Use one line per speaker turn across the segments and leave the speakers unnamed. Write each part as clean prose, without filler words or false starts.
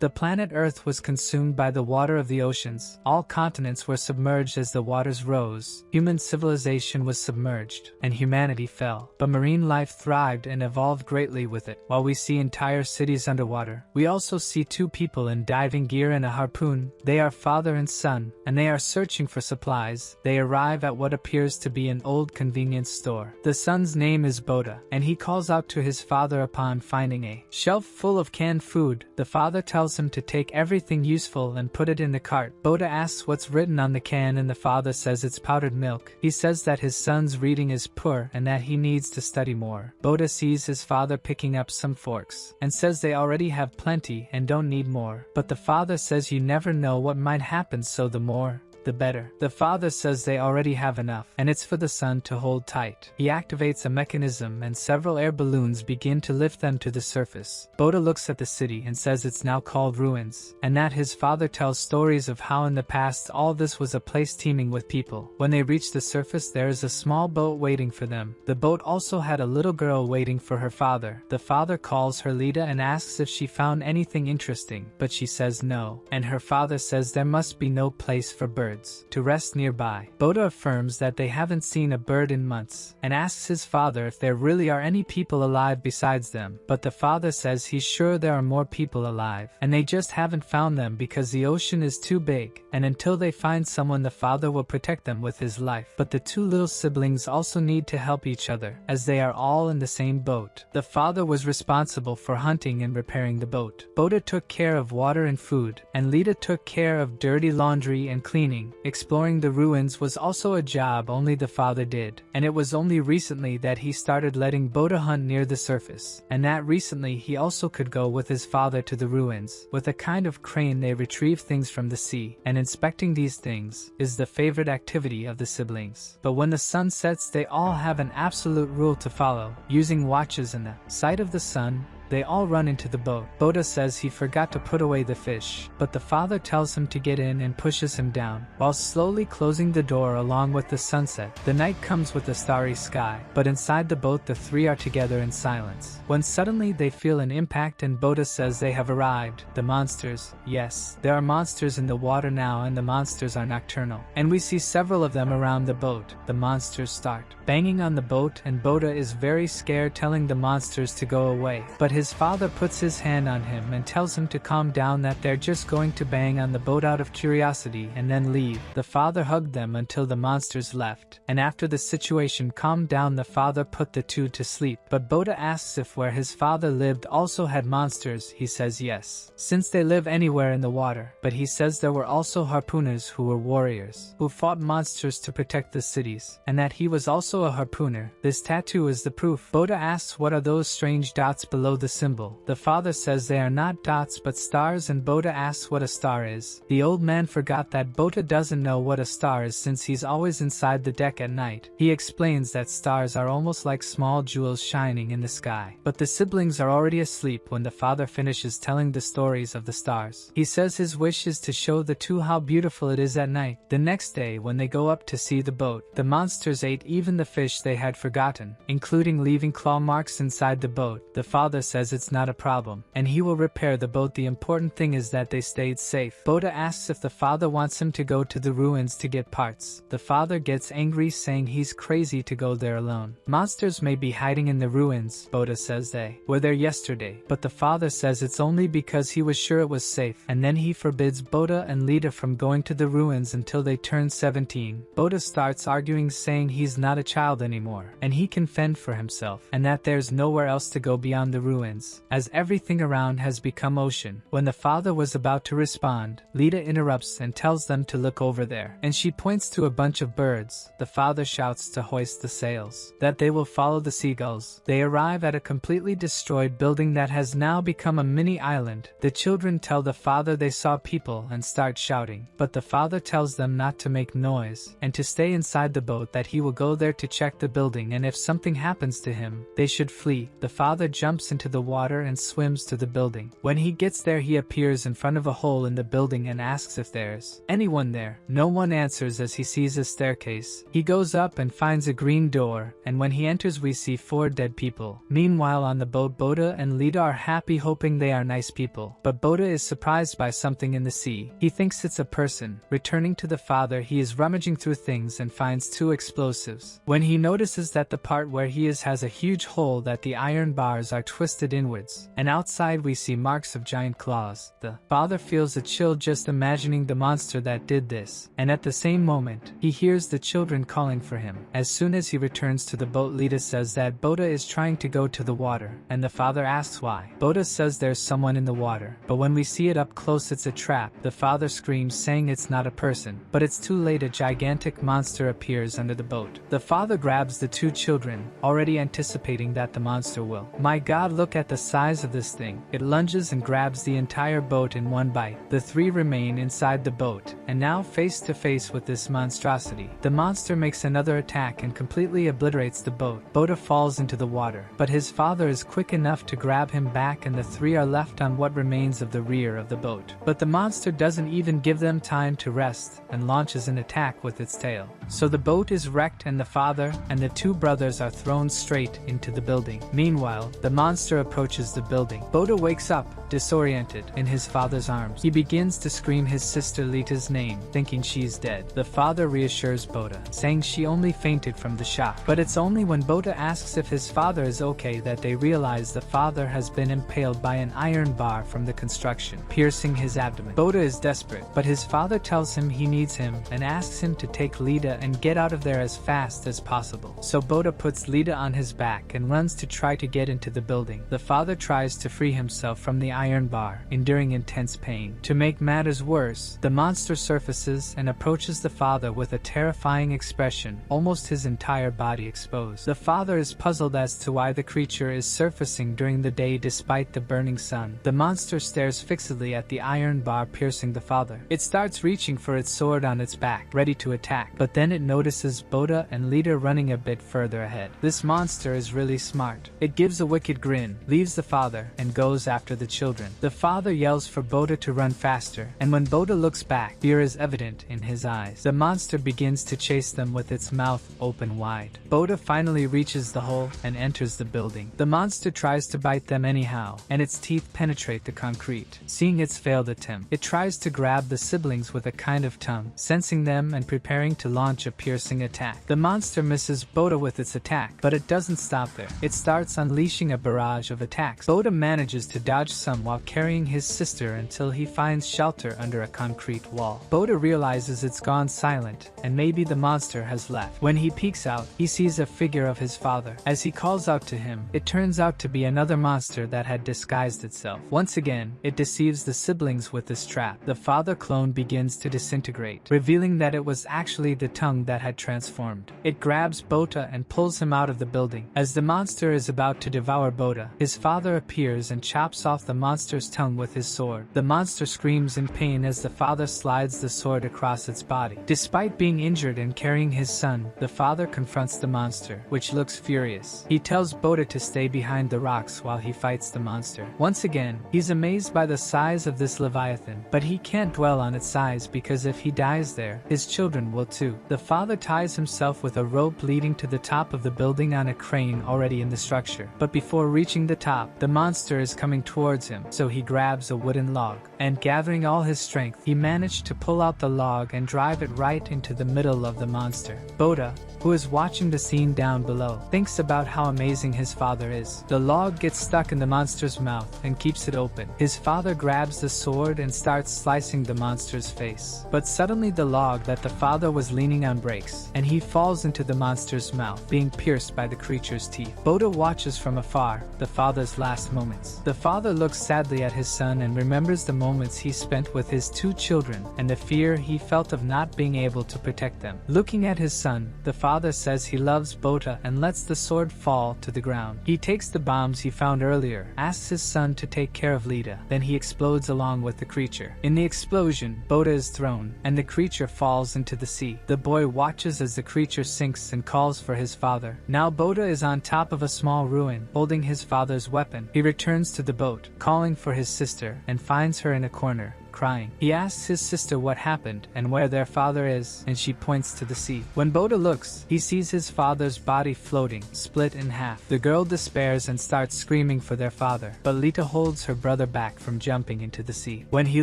The planet Earth was consumed by the water of the oceans. All continents were submerged as the waters rose. Human civilization was submerged, and humanity fell. But marine life thrived and evolved greatly with it. While we see entire cities underwater, we also see two people in diving gear and a harpoon. They are father and son, and they are searching for supplies. They arrive at what appears to be an old convenience store. The son's name is Bota, and he calls out to his father upon finding a shelf full of canned food. The father tells him to take everything useful and put it in the cart. Bota asks what's written on the can, and the father says it's powdered milk. He says that his son's reading is poor and that he needs to study more. Bota sees his father picking up some forks and says they already have plenty and don't need more. But the father says you never know what might happen, so the more, the better. The father says they already have enough, and it's for the son to hold tight. He activates a mechanism and several air balloons begin to lift them to the surface. Bota looks at the city and says it's now called ruins, and that his father tells stories of how in the past all this was a place teeming with people. When they reach the surface, there is a small boat waiting for them. The boat also had a little girl waiting for her father. The father calls her Lita and asks if she found anything interesting, but she says no, and her father says there must be no place for birds to rest nearby. Bota affirms that they haven't seen a bird in months, and asks his father if there really are any people alive besides them. But the father says he's sure there are more people alive, and they just haven't found them because the ocean is too big, and until they find someone, the father will protect them with his life. But the two little siblings also need to help each other, as they are all in the same boat. The father was responsible for hunting and repairing the boat. Bota took care of water and food, and Lita took care of dirty laundry and cleaning. Exploring the ruins was also a job only the father did, and it was only recently that he started letting Bota hunt near the surface, and that recently he also could go with his father to the ruins. With a kind of crane they retrieve things from the sea, and inspecting these things is the favorite activity of the siblings. But when the sun sets, they all have an absolute rule to follow. Using watches in the sight of the sun, they all run into the boat. Bota says he forgot to put away the fish, but the father tells him to get in and pushes him down, while slowly closing the door along with the sunset. The night comes with a starry sky, but inside the boat the three are together in silence, when suddenly they feel an impact and Bota says they have arrived. The monsters. Yes, there are monsters in the water now, and the monsters are nocturnal, and we see several of them around the boat. The monsters start banging on the boat, and Bota is very scared, telling the monsters to go away. But his father puts his hand on him and tells him to calm down, that they're just going to bang on the boat out of curiosity and then leave. The father hugged them until the monsters left, and after the situation calmed down, the father put the two to sleep. But Bota asks if where his father lived also had monsters. He says yes, since they live anywhere in the water. But he says there were also harpooners who were warriors, who fought monsters to protect the cities, and that he was also a harpooner. This tattoo is the proof. Bota asks what are those strange dots below the symbol. The father says they are not dots but stars, and Bota asks what a star is. The old man forgot that Bota doesn't know what a star is since he's always inside the deck at night. He explains that stars are almost like small jewels shining in the sky. But the siblings are already asleep when the father finishes telling the stories of the stars. He says his wish is to show the two how beautiful it is at night. The next day, when they go up to see the boat, the monsters ate even the fish they had forgotten, including leaving claw marks inside the boat. The father says it's not a problem, and he will repair the boat. The important thing is that they stayed safe. Bota asks if the father wants him to go to the ruins to get parts. The father gets angry, saying he's crazy to go there alone. Monsters may be hiding in the ruins. Bota says they were there yesterday, but the father says it's only because he was sure it was safe, and then he forbids Bota and Lita from going to the ruins until they turn 17. Bota starts arguing, saying he's not a child anymore, and he can fend for himself, and that there's nowhere else to go beyond the ruins, as everything around has become ocean. When the father was about to respond, Lita interrupts and tells them to look over there, and she points to a bunch of birds. The father shouts to hoist the sails, that they will follow the seagulls. They arrive at a completely destroyed building that has now become a mini island. The children tell the father they saw people and start shouting, but the father tells them not to make noise and to stay inside the boat, that he will go there to check the building, and if something happens to him, they should flee. The father jumps into into the water and swims to the building. When he gets there, he appears in front of a hole in the building and asks if there's anyone there. No one answers as he sees a staircase. He goes up and finds a green door, and when he enters we see 4 dead people. Meanwhile on the boat, Bota and Lita are happy, hoping they are nice people. But Bota is surprised by something in the sea. He thinks it's a person. Returning to the father, he is rummaging through things and finds 2 explosives. When he notices that the part where he is has a huge hole, that the iron bars are twisted inwards, and outside we see marks of giant claws. The father feels a chill just imagining the monster that did this, and at the same moment, he hears the children calling for him. As soon as he returns to the boat, Lita says that Bota is trying to go to the water, and the father asks why. Bota says there's someone in the water, but when we see it up close it's a trap. The father screams, saying it's not a person, but it's too late. A gigantic monster appears under the boat. The father grabs the 2 children, already anticipating that the monster will. My god, look at the size of this thing. It lunges and grabs the entire boat in one bite. The 3 remain inside the boat, and now face to face with this monstrosity. The monster makes another attack and completely obliterates the boat. Bota falls into the water, but his father is quick enough to grab him back, and the 3 are left on what remains of the rear of the boat. But the monster doesn't even give them time to rest and launches an attack with its tail. So the boat is wrecked and the father and the 2 brothers are thrown straight into the building. Meanwhile, the monster approaches the building. Bota wakes up, disoriented, in his father's arms. He begins to scream his sister Lita's name, thinking she's dead. The father reassures Bota, saying she only fainted from the shock. But it's only when Bota asks if his father is okay that they realize the father has been impaled by an iron bar from the construction, piercing his abdomen. Bota is desperate, but his father tells him he needs him and asks him to take Lita and get out of there as fast as possible. So Bota puts Lita on his back and runs to try to get into the building. The father tries to free himself from the iron bar, enduring intense pain. To make matters worse, the monster surfaces and approaches the father with a terrifying expression, almost his entire body exposed. The father is puzzled as to why the creature is surfacing during the day despite the burning sun. The monster stares fixedly at the iron bar, piercing the father. It starts reaching for its sword on its back, ready to attack, but then it notices Bota and Lita running a bit further ahead. This monster is really smart. It gives a wicked grin, leaves the father, and goes after the children. The father yells for Bota to run faster, and when Bota looks back, fear is evident in his eyes. The monster begins to chase them with its mouth open wide. Bota finally reaches the hole and enters the building. The monster tries to bite them anyhow, and its teeth penetrate the concrete. Seeing its failed attempt, it tries to grab the siblings with a kind of tongue, sensing them and preparing to launch a piercing attack. The monster misses Bota with its attack, but it doesn't stop there. It starts unleashing a barrage of attacks. Bota manages to dodge some while carrying his sister until he finds shelter under a concrete wall. Bota realizes it's gone silent, and maybe the monster has left. When he peeks out, he sees a figure of his father. As he calls out to him, it turns out to be another monster that had disguised itself. Once again, it deceives the siblings with this trap. The father clone begins to disintegrate, revealing that it was actually the tongue that had transformed. It grabs Bota and pulls him out of the building. As the monster is about to devour Bota, his father appears and chops off the monster's tongue with his sword. The monster screams in pain as the father slides the sword across its body. Despite being injured and carrying his son, the father confronts the monster, which looks furious. He tells Bota to stay behind the rocks while he fights the monster. Once again, he's amazed by the size of this leviathan, but he can't dwell on its size because if he dies there, his children will too. The father ties himself with a rope leading to the top of the building on a crane already in the structure. But before reaching the top, the monster is coming towards him, so he grabs a wooden log, and gathering all his strength, he managed to pull out the log and drive it right into the middle of the monster. Bota, who is watching the scene down below, thinks about how amazing his father is. The log gets stuck in the monster's mouth and keeps it open. His father grabs the sword and starts slicing the monster's face. But suddenly the log that the father was leaning on breaks, and he falls into the monster's mouth, being pierced by the creature's teeth. Bota watches from afar the father's last moments. The father looks sadly at his son and remembers the moments he spent with his 2 children and the fear he felt of not being able to protect them. Looking at his son, the father says he loves Bota and lets the sword fall to the ground. He takes the bombs he found earlier, asks his son to take care of Lita, then he explodes along with the creature. In the explosion, Bota is thrown, and the creature falls into the sea. The boy watches as the creature sinks and calls for his father. Now Bota is on top of a small ruin, holding his father father's weapon. He returns to the boat, calling for his sister, and finds her in a corner, crying. He asks his sister what happened and where their father is, and she points to the sea. When Bota looks, he sees his father's body floating, split in half. The girl despairs and starts screaming for their father, but Lita holds her brother back from jumping into the sea. When he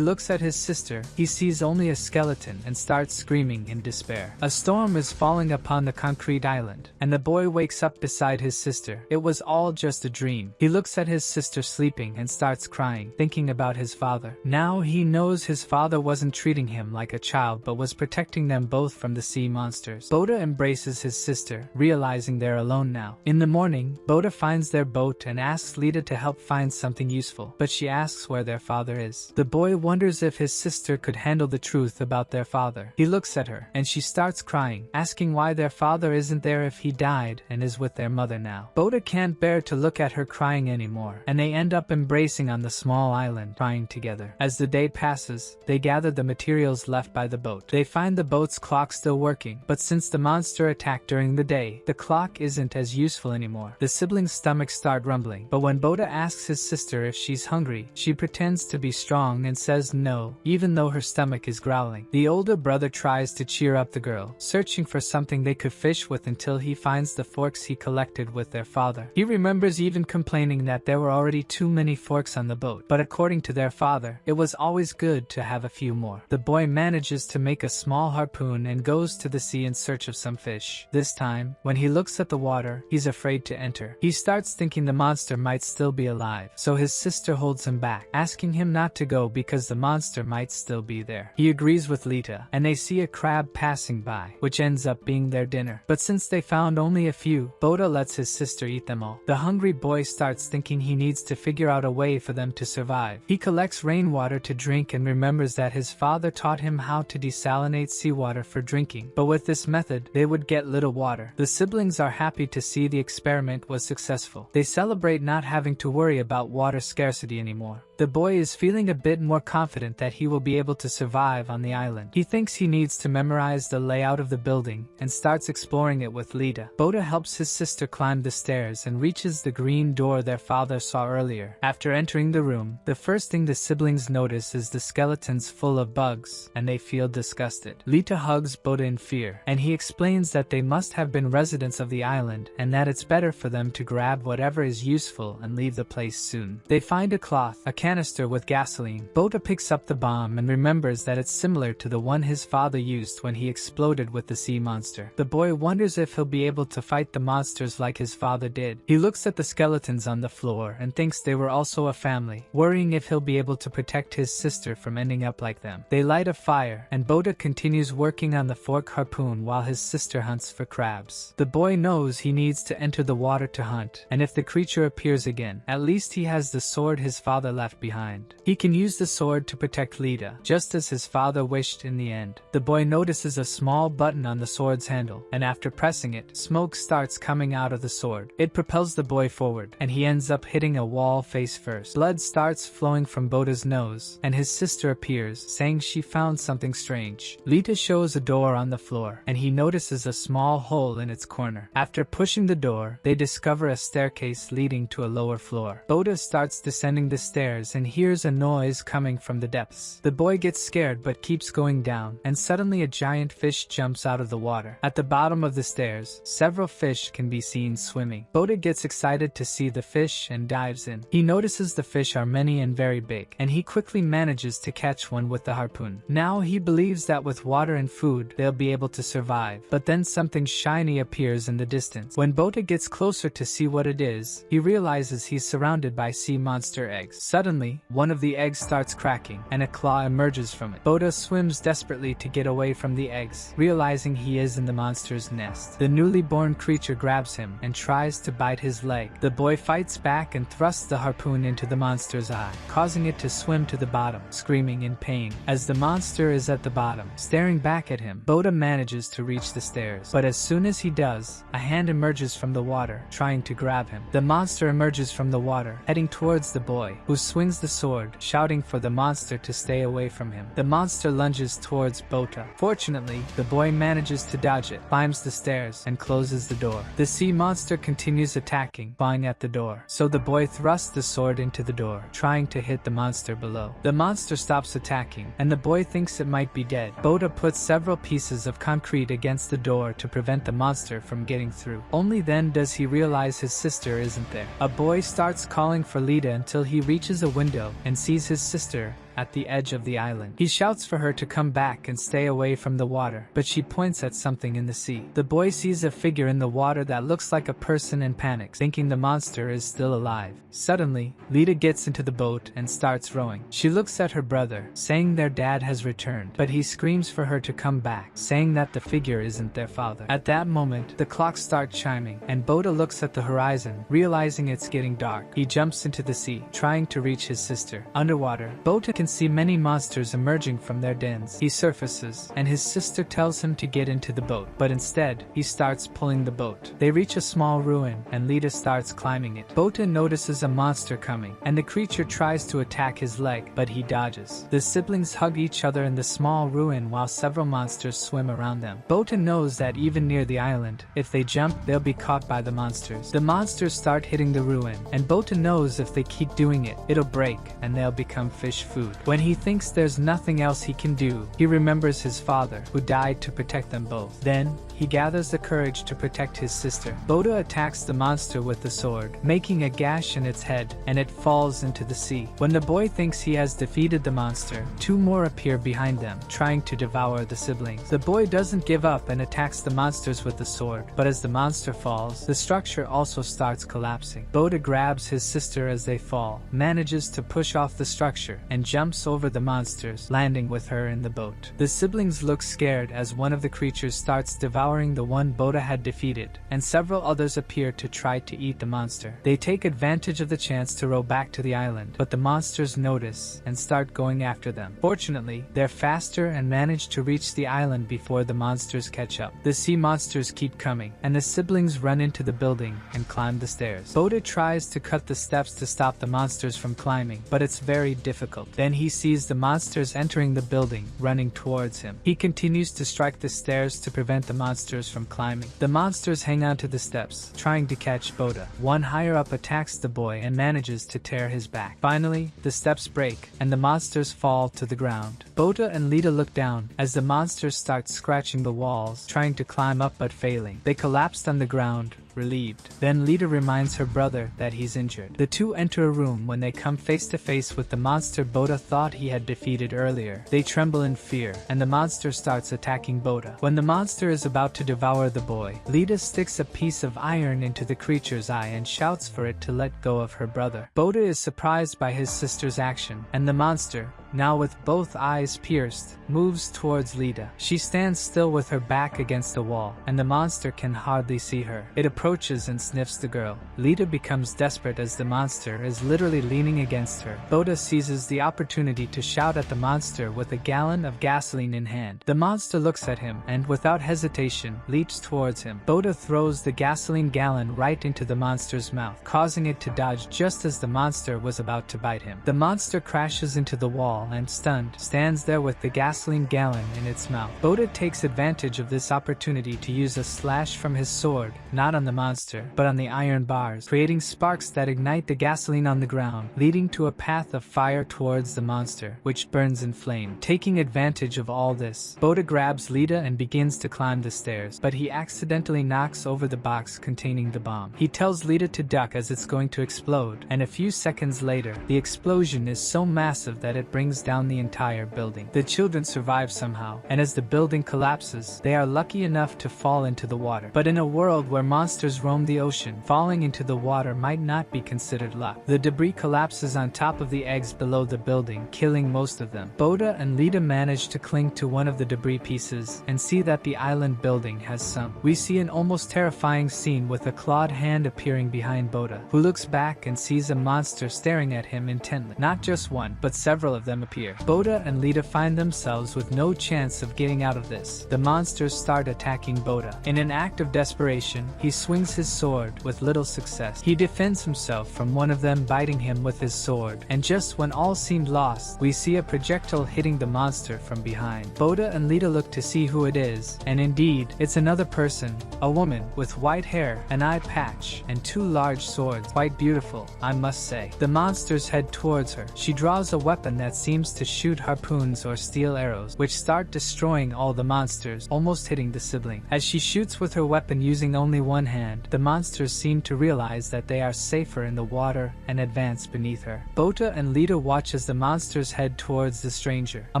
looks at his sister, he sees only a skeleton and starts screaming in despair. A storm is falling upon the concrete island, and the boy wakes up beside his sister. It was all just a dream. He looks at his sister sleeping and starts crying, thinking about his father. Now he knows his father wasn't treating him like a child but was protecting them both from the sea monsters. Bota embraces his sister, realizing they're alone now. In the morning, Bota finds their boat and asks Lita to help find something useful, but she asks where their father is. The boy wonders if his sister could handle the truth about their father. He looks at her, and she starts crying, asking why their father isn't there if he died and is with their mother now. Bota can't bear to look at her crying anymore, and they end up embracing on the small island, crying together. As the day passes, they gather the materials left by the boat. They find the boat's clock still working, but since the monster attacked during the day, the clock isn't as useful anymore. The siblings' stomachs start rumbling, but when Bota asks his sister if she's hungry, she pretends to be strong and says no, even though her stomach is growling. The older brother tries to cheer up the girl, searching for something they could fish with until he finds the forks he collected with their father. He remembers even complaining that there were already too many forks on the boat, but according to their father, it was always good to have a few more. The boy manages to make a small harpoon and goes to the sea in search of some fish. This time, when he looks at the water, he's afraid to enter. He starts thinking the monster might still be alive, so his sister holds him back, asking him not to go because the monster might still be there. He agrees with Lita, and they see a crab passing by, which ends up being their dinner. But since they found only a few, Bota lets his sister eat them all. The hungry boy starts thinking he needs to figure out a way for them to survive. He collects rainwater to drink and remembers that his father taught him how to desalinate seawater for drinking, but with this method, they would get little water. The siblings are happy to see the experiment was successful. They celebrate not having to worry about water scarcity anymore. The boy is feeling a bit more confident that he will be able to survive on the island. He thinks he needs to memorize the layout of the building and starts exploring it with Lita. Bota helps his sister climb the stairs and reaches the green door their father saw earlier. After entering the room, the first thing the siblings notice is the skeletons full of bugs, and they feel disgusted. Lita hugs Bota in fear, and he explains that they must have been residents of the island and that it's better for them to grab whatever is useful and leave the place soon. They find a cloth, a canister with gasoline. Bota picks up the bomb and remembers that it's similar to the one his father used when he exploded with the sea monster. The boy wonders if he'll be able to fight the monsters like his father did. He looks at the skeletons on the floor and thinks they were also a family, worrying if he'll be able to protect his sister from ending up like them. They light a fire, and Bota continues working on the fork harpoon while his sister hunts for crabs. The boy knows he needs to enter the water to hunt, and if the creature appears again, at least he has the sword his father left behind. He can use the sword to protect Lita, just as his father wished in the end. The boy notices a small button on the sword's handle, and after pressing it, smoke starts coming out of the sword. It propels the boy forward, and he ends up hitting a wall face first. Blood starts flowing from Bota's nose, and his sister appears, saying she found something strange. Lita shows a door on the floor, and he notices a small hole in its corner. After pushing the door, they discover a staircase leading to a lower floor. Bota starts descending the stairs and hears a noise coming from the depths. The boy gets scared but keeps going down, and suddenly a giant fish jumps out of the water. At the bottom of the stairs, several fish can be seen swimming. Bota gets excited to see the fish and dives in. He notices the fish are many and very big, and he quickly manages to catch one with the harpoon. Now he believes that with water and food, they'll be able to survive. But then something shiny appears in the distance. When Bota gets closer to see what it is, he realizes he's surrounded by sea monster eggs. Suddenly, one of the eggs starts cracking, and a claw emerges from it. Bota swims desperately to get away from the eggs, realizing he is in the monster's nest. The newly born creature grabs him and tries to bite his leg. The boy fights back and thrusts the harpoon into the monster's eye, causing it to swim to the bottom, screaming in pain. As the monster is at the bottom, staring back at him, Bota manages to reach the stairs. But as soon as he does, a hand emerges from the water, trying to grab him. The monster emerges from the water, heading towards the boy, who swings swings the sword, shouting for the monster to stay away from him. The monster lunges towards Bota. Fortunately, the boy manages to dodge it, climbs the stairs, and closes the door. The sea monster continues attacking, clawing at the door, so the boy thrusts the sword into the door, trying to hit the monster below. The monster stops attacking, and the boy thinks it might be dead. Bota puts several pieces of concrete against the door to prevent the monster from getting through. Only then does he realize his sister isn't there. A boy starts calling for Lita until he reaches a window and sees his sister at the edge of the island. He shouts for her to come back and stay away from the water, but she points at something in the sea. The boy sees a figure in the water that looks like a person and panics, thinking the monster is still alive. Suddenly, Lita gets into the boat and starts rowing. She looks at her brother, saying their dad has returned, but he screams for her to come back, saying that the figure isn't their father. At that moment, the clocks start chiming, and Bota looks at the horizon, realizing it's getting dark. He jumps into the sea, trying to reach his sister. Underwater, Bota can see many monsters emerging from their dens. He surfaces, and his sister tells him to get into the boat, but instead, he starts pulling the boat. They reach a small ruin, and Lita starts climbing it. Bota notices a monster coming, and the creature tries to attack his leg, but he dodges. The siblings hug each other in the small ruin while several monsters swim around them. Bota knows that even near the island, if they jump, they'll be caught by the monsters. The monsters start hitting the ruin, and Bota knows if they keep doing it, it'll break, and they'll become fish food. When he thinks there's nothing else he can do, he remembers his father, who died to protect them both. Then, he gathers the courage to protect his sister. Bota attacks the monster with the sword, making a gash in its head, and it falls into the sea. When the boy thinks he has defeated the monster, two more appear behind them, trying to devour the siblings. The boy doesn't give up and attacks the monsters with the sword, but as the monster falls, the structure also starts collapsing. Bota grabs his sister as they fall, manages to push off the structure, and jumps over the monsters, landing with her in the boat. The siblings look scared as one of the creatures starts devouring the one Bota had defeated, and several others appear to try to eat the monster. They take advantage of the chance to row back to the island, but the monsters notice and start going after them. Fortunately, they're faster and manage to reach the island before the monsters catch up. The sea monsters keep coming, and the siblings run into the building and climb the stairs. Bota tries to cut the steps to stop the monsters from climbing, but it's very difficult. Then he sees the monsters entering the building, running towards him. He continues to strike the stairs to prevent the monsters from climbing. The monsters hang onto the steps, trying to catch Bota. One higher up attacks the boy and manages to tear his back. Finally, the steps break, and the monsters fall to the ground. Bota and Lita look down as the monsters start scratching the walls, trying to climb up but failing. They collapsed on the ground, relieved. Then Lita reminds her brother that he's injured. The two enter a room when they come face to face with the monster Bota thought he had defeated earlier. They tremble in fear, and the monster starts attacking Bota. When the monster is about to devour the boy, Lita sticks a piece of iron into the creature's eye and shouts for it to let go of her brother. Bota is surprised by his sister's action, and the monster, now with both eyes pierced, moves towards Lita. She stands still with her back against the wall, and the monster can hardly see her. It approaches and sniffs the girl. Lita becomes desperate as the monster is literally leaning against her. Bota seizes the opportunity to shout at the monster with a gallon of gasoline in hand. The monster looks at him and, without hesitation, leaps towards him. Bota throws the gasoline gallon right into the monster's mouth, causing it to dodge just as the monster was about to bite him. The monster crashes into the wall and, stunned, stands there with the gasoline gallon in its mouth. Bota takes advantage of this opportunity to use a slash from his sword, not on the monster, but on the iron bars, creating sparks that ignite the gasoline on the ground, leading to a path of fire towards the monster, which burns in flame. Taking advantage of all this, Bota grabs Lita and begins to climb the stairs, but he accidentally knocks over the box containing the bomb. He tells Lita to duck as it's going to explode, and a few seconds later, the explosion is so massive that it brings down the entire building. The children survive somehow, and as the building collapses, they are lucky enough to fall into the water. But in a world where monsters roam the ocean, falling into the water might not be considered luck. The debris collapses on top of the eggs below the building, killing most of them. Bota and Lita manage to cling to one of the debris pieces and see that the island building has sunk. We see an almost terrifying scene with a clawed hand appearing behind Bota, who looks back and sees a monster staring at him intently. Not just one, but several of them them appear. Bota and Lita find themselves with no chance of getting out of this. The monsters start attacking Bota. In an act of desperation, he swings his sword with little success. He defends himself from one of them biting him with his sword, and just when all seemed lost, we see a projectile hitting the monster from behind. Bota and Lita look to see who it is, and indeed, it's another person, a woman with white hair, an eye patch, and two large swords. Quite beautiful, I must say. The monsters head towards her. She draws a weapon that seems to shoot harpoons or steel arrows, which start destroying all the monsters, almost hitting the sibling. As she shoots with her weapon using only one hand, the monsters seem to realize that they are safer in the water and advance beneath her. Bota and Lita watch as the monsters head towards the stranger. A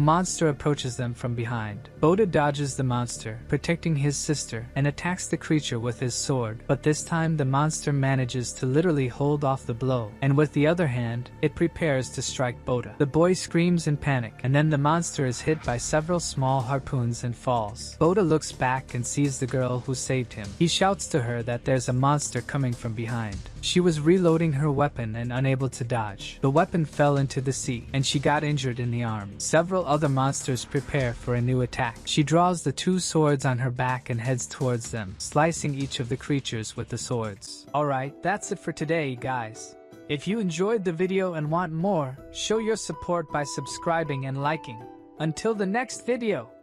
monster approaches them from behind. Bota dodges the monster, protecting his sister, and attacks the creature with his sword, but this time the monster manages to literally hold off the blow, and with the other hand, it prepares to strike Bota. The boy screams in panic, and then the monster is hit by several small harpoons and falls. Bota looks back and sees the girl who saved him. He shouts to her that there's a monster coming from behind. She was reloading her weapon and unable to dodge. The weapon fell into the sea, and she got injured in the arm. Several other monsters prepare for a new attack. She draws the two swords on her back and heads towards them, slicing each of the creatures with the swords. Alright, that's it for today, guys. If you enjoyed the video and want more, show your support by subscribing and liking. Until the next video!